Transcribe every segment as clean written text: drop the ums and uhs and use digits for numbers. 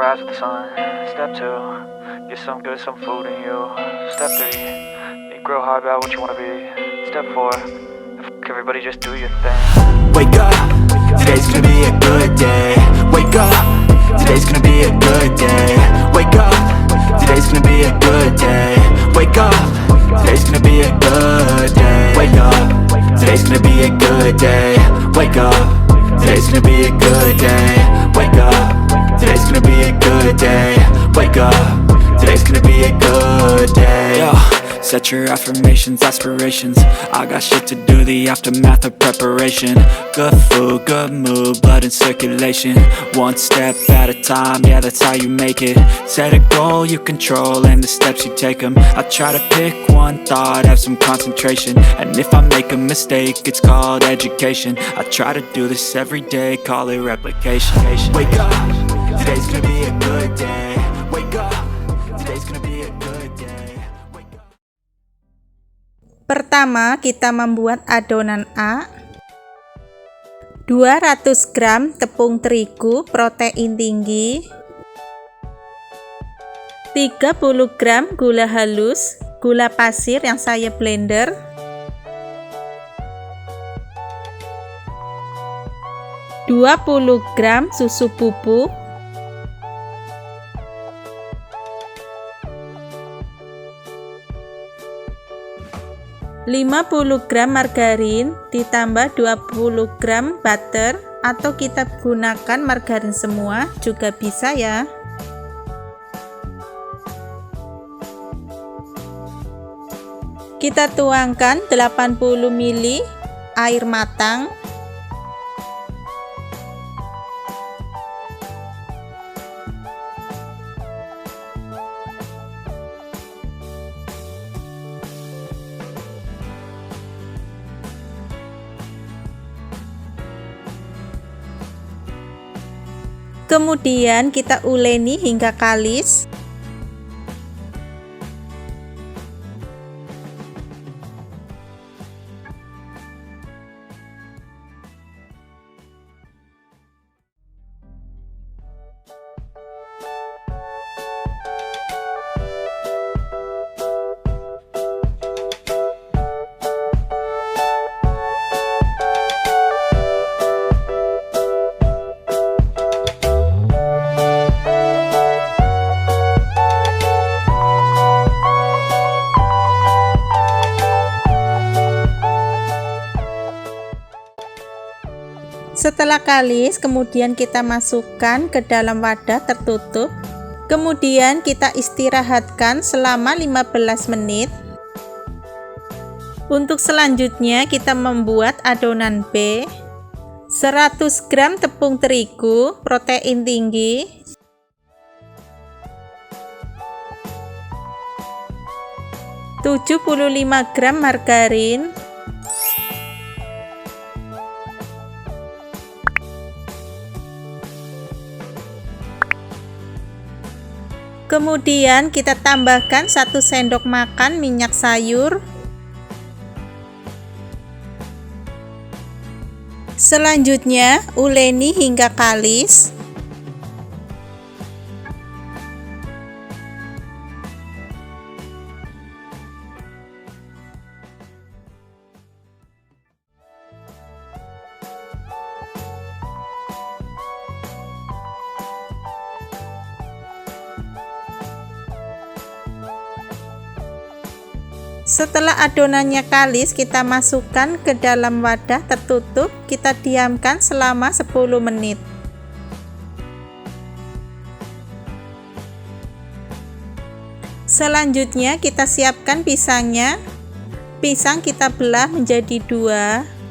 rise with the sun. Step 2, get some good, some food in you. Step 3, think real hard about what you wanna be. Step 4, everybody just do your thing. Wake up, today's gonna be a good day. Wake up, today's gonna be a good day. Wake up, today's gonna be a good day. Wake up, today's gonna be a good day. Wake up, today's gonna be a good day. Wake up, today's gonna be a good day. Wake up, today's gonna be a good day. Wake up, today's gonna be a good day. Yo, set your affirmations, aspirations. I got shit to do, the aftermath of preparation. Good food, good mood, blood in circulation. One step at a time, yeah, that's how you make it. Set a goal you control and the steps you take them. I try to pick one thought, have some concentration. And if I make a mistake, it's called education. I try to do this every day, call it replication. Wake up, today's gonna be a good day. Wake up, today's gonna be a good day. Wake up. Pertama, kita membuat adonan A. 200 gram tepung terigu protein tinggi, 30 gram gula halus, gula pasir yang saya blender, 20 gram susu bubuk, 50 gram margarin ditambah 20 gram butter, atau kita gunakan margarin semua juga bisa ya. Kita tuangkan 80 ml air matang. Kemudian kita uleni hingga kalis. Setelah kalis, kemudian kita masukkan ke dalam wadah tertutup. Kemudian kita istirahatkan selama 15 menit. Untuk selanjutnya kita membuat adonan B. 100 gram tepung terigu protein tinggi, 75 gram margarin, kemudian kita tambahkan 1 sendok makan minyak sayur. Selanjutnya uleni hingga kalis. Setelah adonannya kalis, kita masukkan ke dalam wadah tertutup. Kita diamkan selama 10 menit. Selanjutnya kita siapkan pisangnya. Pisang kita belah menjadi 2.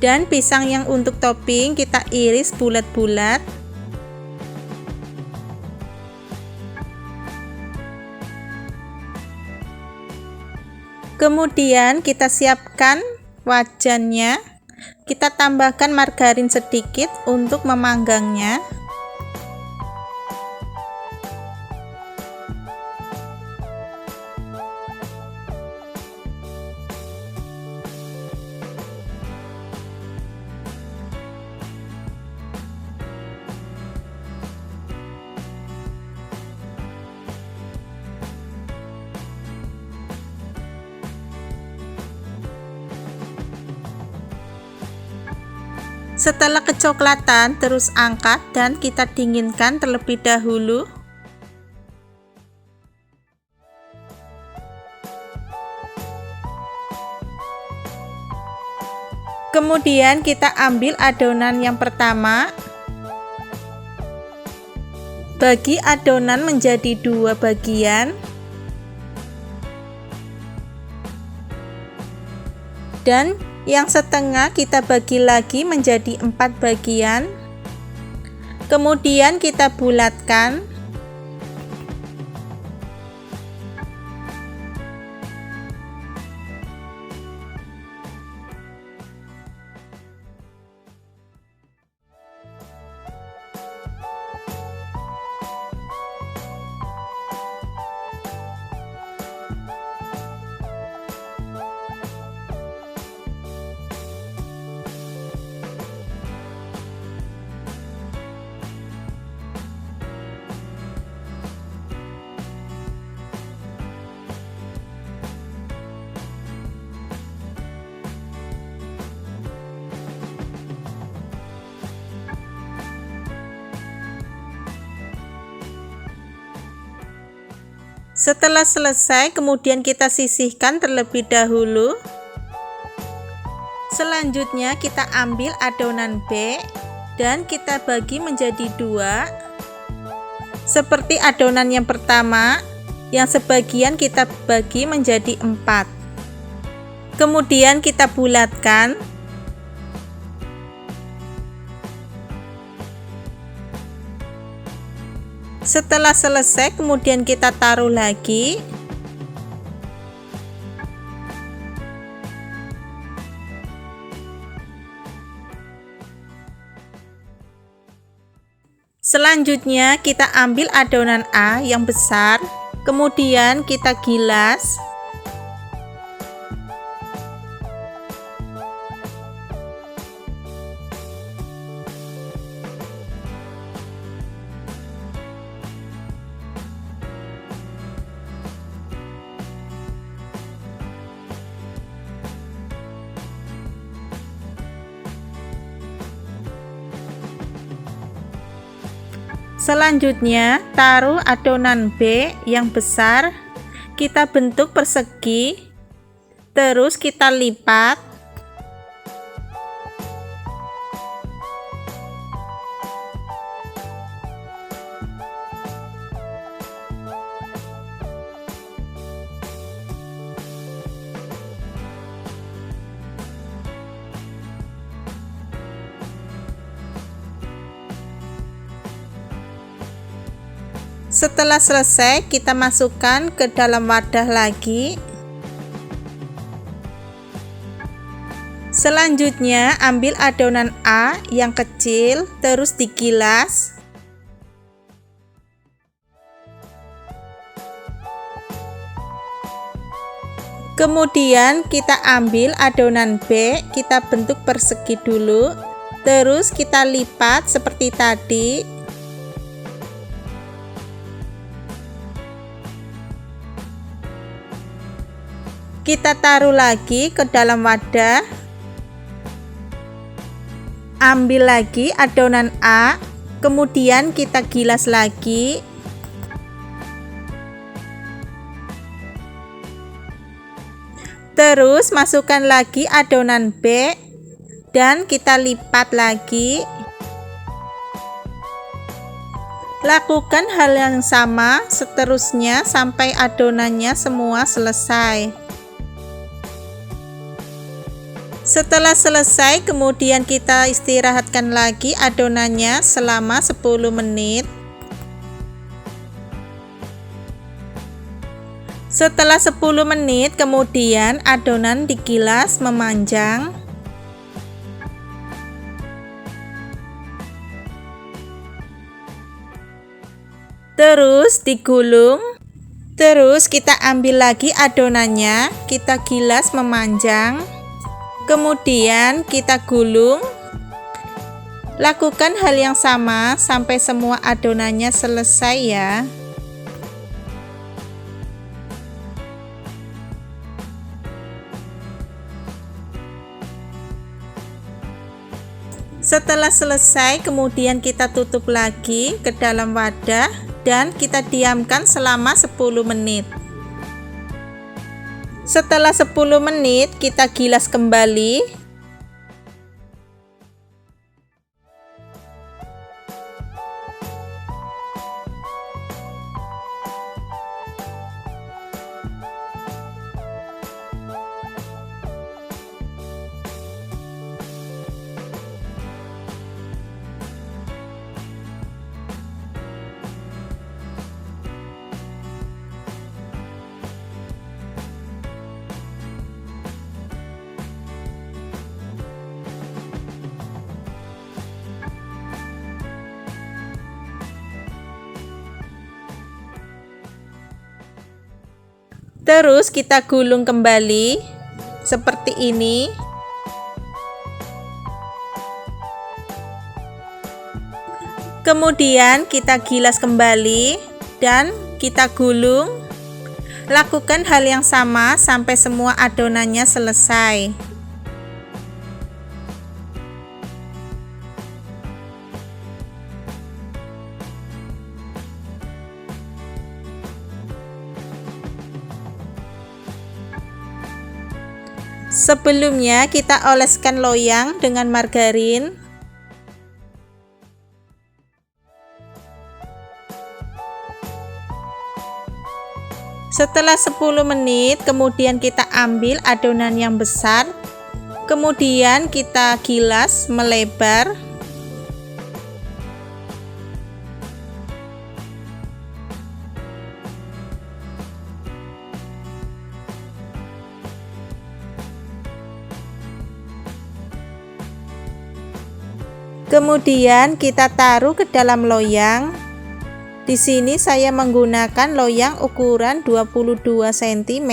Dan pisang yang untuk topping kita iris bulat-bulat. Kemudian kita siapkan wajannya. Kita tambahkan margarin sedikit untuk memanggangnya. Setelah kecoklatan, terus angkat dan kita dinginkan terlebih dahulu. Kemudian kita ambil adonan yang pertama. Bagi adonan menjadi 2 bagian. Dan yang setengah kita bagi lagi menjadi 4 bagian. Kemudian kita bulatkan. Setelah selesai, kemudian kita sisihkan terlebih dahulu. Selanjutnya kita ambil adonan B dan kita bagi menjadi 2. Seperti adonan yang pertama, yang sebagian kita bagi menjadi 4. Kemudian kita bulatkan. Setelah selesai, kemudian kita taruh lagi. Selanjutnya kita ambil adonan A yang besar, kemudian kita gilas. Selanjutnya, taruh adonan B yang besar, kita bentuk persegi, terus kita lipat. Setelah selesai, kita masukkan ke dalam wadah lagi. Selanjutnya, ambil adonan A yang kecil, terus digilas. Kemudian kita ambil adonan B, kita bentuk persegi dulu, terus kita lipat seperti tadi. Kita taruh lagi ke dalam wadah. Ambil lagi adonan A, kemudian kita gilas lagi. Terus masukkan lagi adonan B dan kita lipat lagi. Lakukan hal yang sama seterusnya sampai adonannya semua selesai. Setelah selesai, kemudian kita istirahatkan lagi adonannya selama 10 menit. Setelah 10 menit kemudian adonan digilas memanjang. Terus digulung. Terus kita ambil lagi adonannya, kita gilas memanjang. Kemudian kita gulung. Lakukan hal yang sama sampai semua adonannya selesai ya. Setelah selesai, kemudian kita tutup lagi ke dalam wadah dan kita diamkan selama 10 menit. Setelah 10 menit, kita gilas kembali. Terus kita gulung kembali seperti ini. Kemudian kita gilas kembali dan kita gulung. Lakukan hal yang sama sampai semua adonannya selesai. Sebelumnya kita oleskan loyang dengan margarin. Setelah 10 menit, kemudian kita ambil adonan yang besar. Kemudian kita gilas melebar. Kemudian kita taruh ke dalam loyang. Di sini saya menggunakan loyang ukuran 22 cm.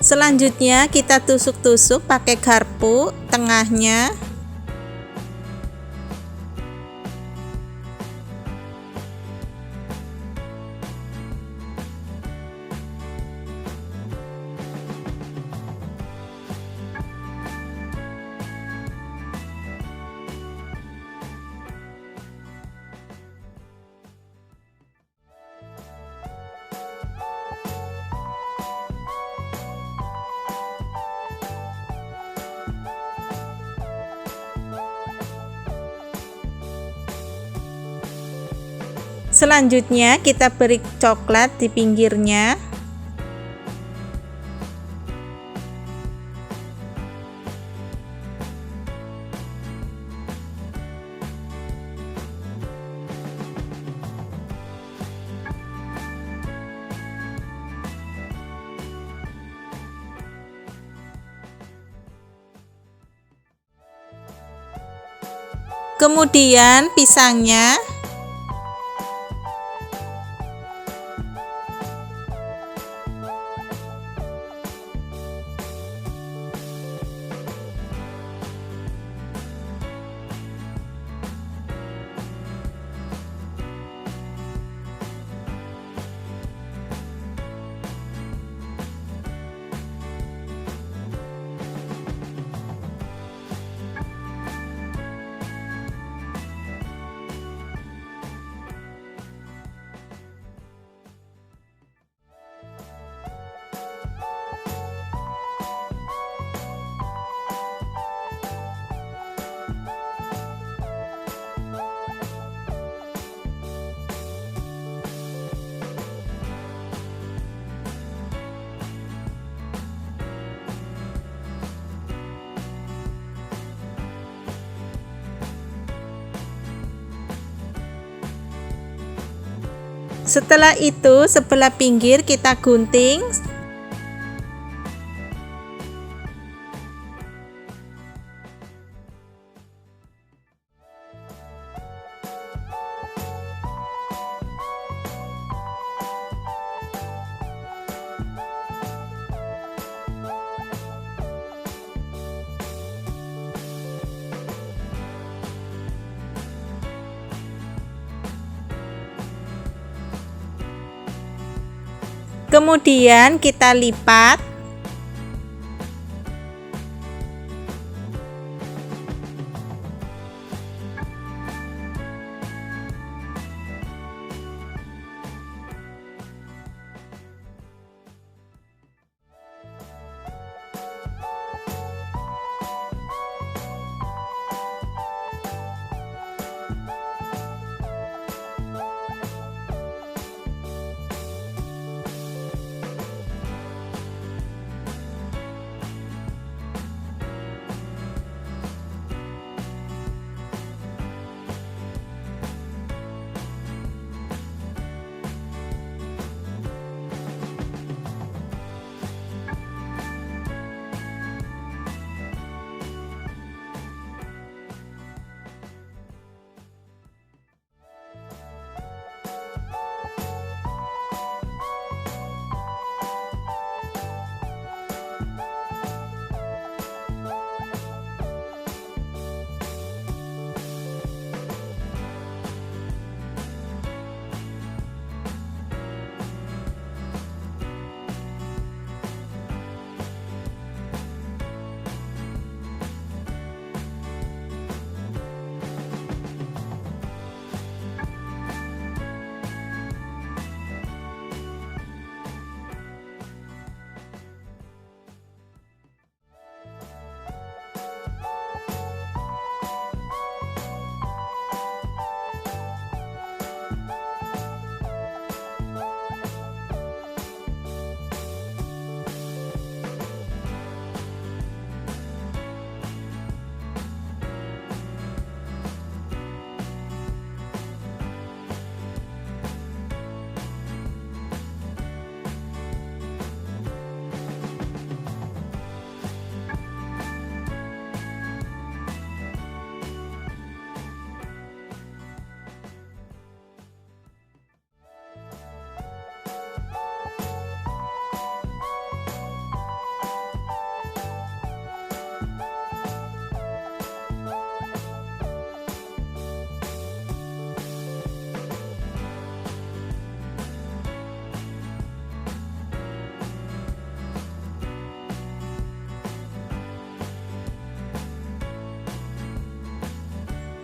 Selanjutnya kita tusuk-tusuk pakai garpu tengahnya. Selanjutnya kita beri coklat di pinggirnya. Kemudian pisangnya. Setelah itu, sebelah pinggir kita gunting. Kemudian kita lipat.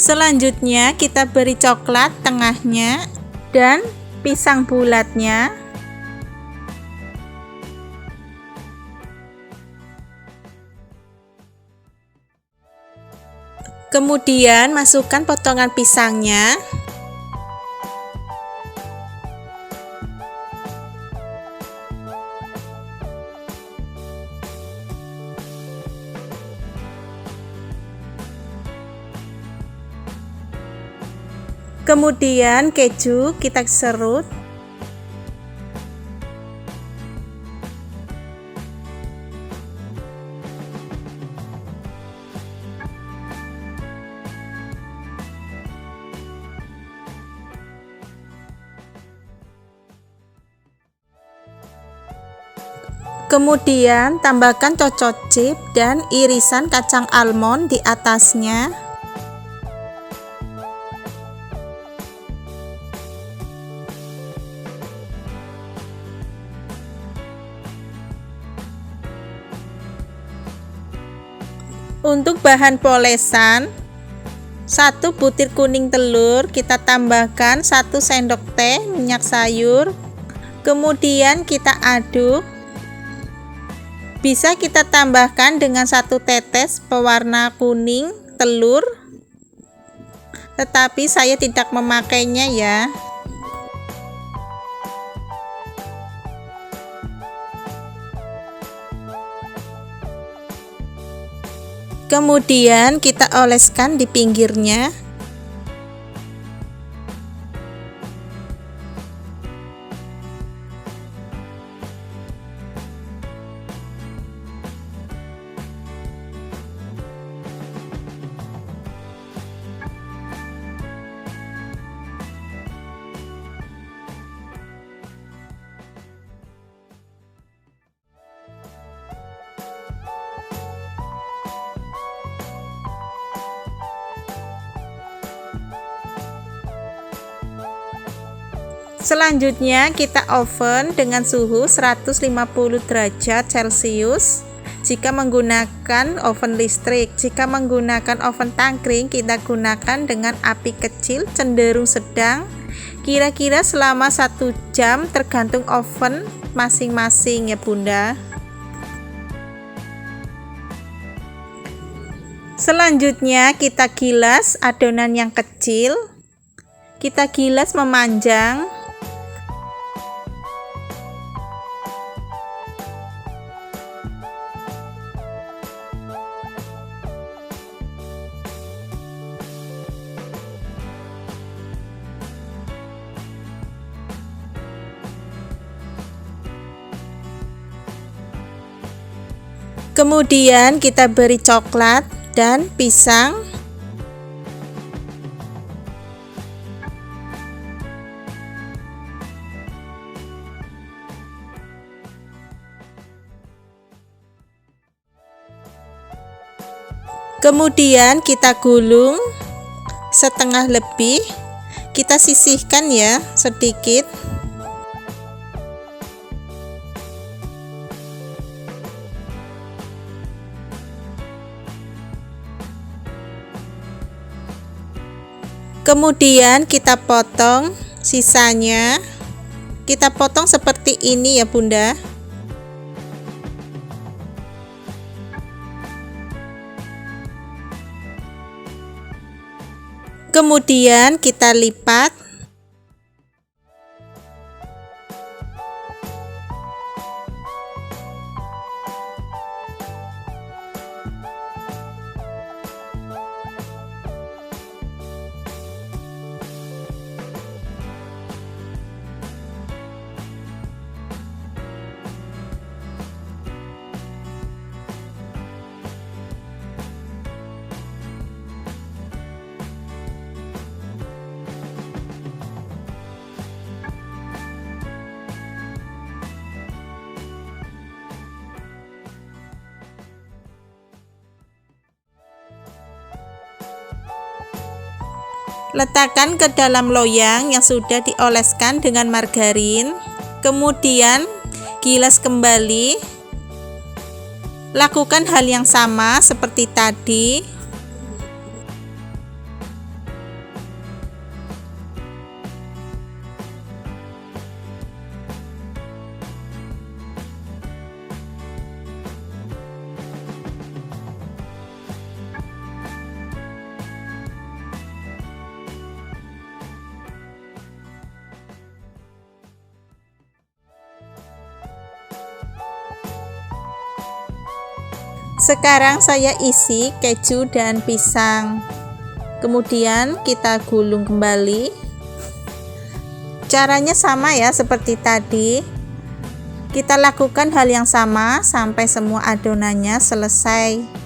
Selanjutnya kita beri coklat tengahnya dan pisang bulatnya. Kemudian masukkan potongan pisangnya. Kemudian keju kita serut. Kemudian tambahkan choco chip dan irisan kacang almond di atasnya. Untuk bahan polesan, 1 butir kuning telur, kita tambahkan 1 sendok teh minyak sayur. Kemudian kita aduk. Bisa kita tambahkan dengan 1 tetes pewarna kuning telur, tetapi saya tidak memakainya ya. Kemudian kita oleskan di pinggirnya. Selanjutnya kita oven dengan suhu 150 derajat Celcius jika menggunakan oven listrik. Jika menggunakan oven tangkring, kita gunakan dengan api kecil cenderung sedang, kira-kira selama 1 jam tergantung oven masing-masing ya Bunda. Selanjutnya kita gilas adonan yang kecil. Kita gilas memanjang. Kemudian kita beri coklat dan pisang. Kemudian kita gulung setengah lebih. Kita sisihkan ya sedikit. Kemudian kita potong sisanya. Kita potong seperti ini ya Bunda. Kemudian kita lipat. Letakkan ke dalam loyang yang sudah dioleskan dengan margarin. Kemudian gilas kembali. Lakukan hal yang sama seperti tadi. Sekarang saya isi keju dan pisang. Kemudian kita gulung kembali. Caranya sama ya seperti tadi. Kita lakukan hal yang sama sampai semua adonannya selesai.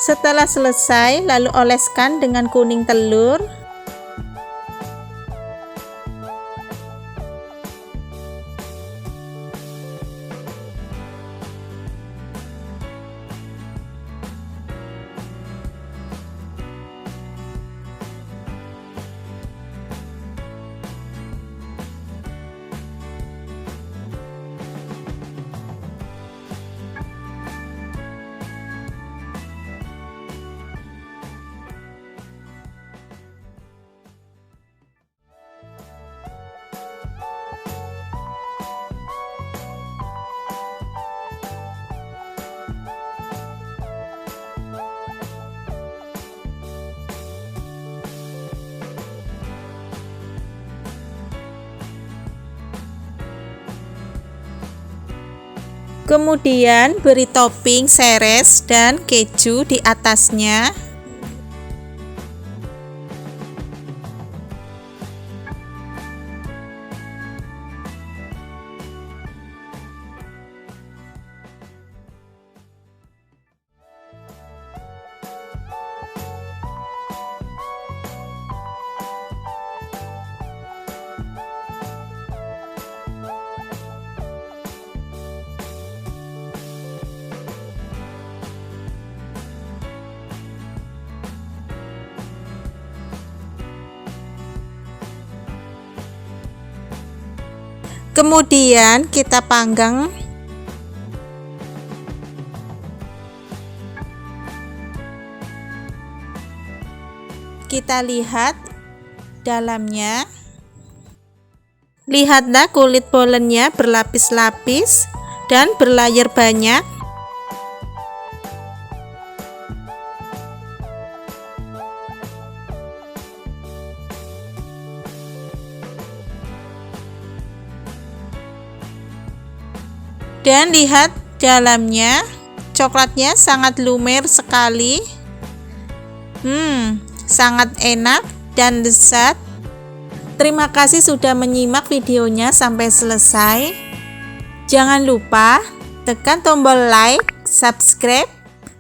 Setelah selesai, lalu oleskan dengan kuning telur. Kemudian beri topping seres dan keju di atasnya. Kemudian kita panggang. Kita lihat dalamnya. Lihatlah kulit bolennya berlapis-lapis dan berlayar banyak. Dan lihat dalamnya, coklatnya sangat lumer sekali. Sangat enak dan lezat. Terima kasih sudah menyimak videonya sampai selesai. Jangan lupa tekan tombol like, subscribe,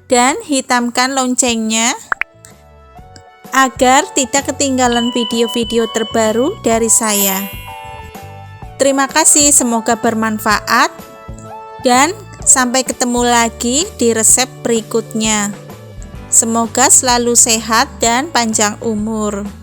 dan hitamkan loncengnya agar tidak ketinggalan video-video terbaru dari saya. Terima kasih, semoga bermanfaat. Dan sampai ketemu lagi di resep berikutnya. Semoga selalu sehat dan panjang umur.